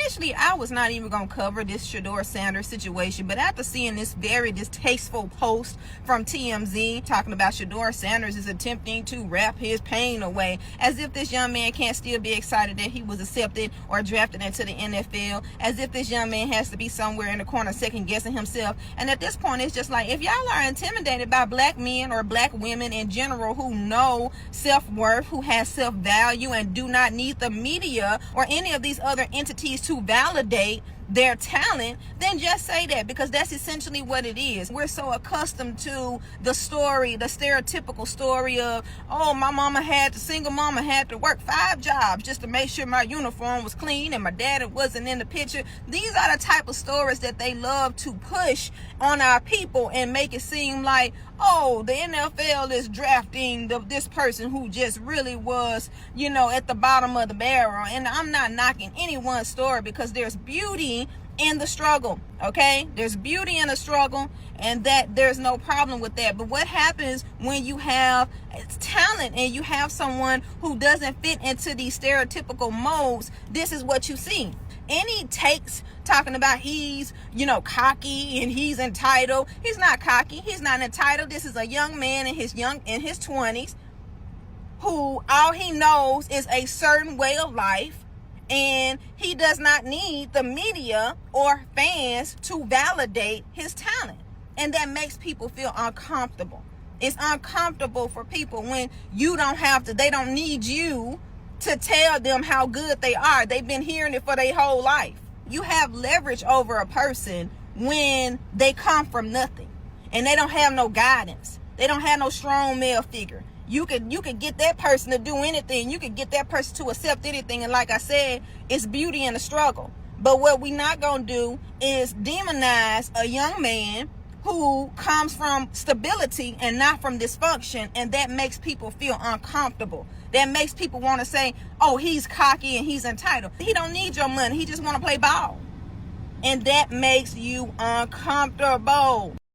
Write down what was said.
initially, I was not even going to cover this Shedeur Sanders situation, but after seeing this very distasteful post from TMZ talking about Shedeur Sanders is attempting to wrap his pain away, as if this young man can't still be excited that he was accepted or drafted into the NFL, as if this young man has to be somewhere in the corner second guessing himself. And at this point, it's just like, if y'all are intimidated by black men or black women in general who know self-worth, who has self-value, and do not need the media or any of these other entities to validate their talent, then just say that, because that's essentially what it is. We're so accustomed to the story, the stereotypical story of, oh, single mama had to work 5 jobs just to make sure my uniform was clean and my daddy wasn't in the picture. These are the type of stories that they love to push on our people and make it seem like, oh, the NFL is drafting this person who just really was, at the bottom of the barrel. And I'm not knocking anyone's story, because there's beauty in the struggle, okay? There's beauty in the struggle, and that there's no problem with that. But what happens when you have talent and you have someone who doesn't fit into these stereotypical molds? This is what you see. Any takes talking about he's, cocky and he's entitled. He's not cocky. He's not entitled. This is a young man in his 20s who all he knows is a certain way of life, and he does not need the media or fans to validate his talent. And that makes people feel uncomfortable. It's uncomfortable for people when they don't need you to tell them how good they are. They've been hearing it for their whole life. You have leverage over a person when they come from nothing and they don't have no guidance. They don't have no strong male figure. You could get that person to do anything. You could get that person to accept anything. And like I said, it's beauty in the struggle. But what we're not going to do is demonize a young man who comes from stability and not from dysfunction, and that makes people feel uncomfortable. That makes people want to say, oh, he's cocky and he's entitled. He don't need your money. He just want to play ball. And that makes you uncomfortable.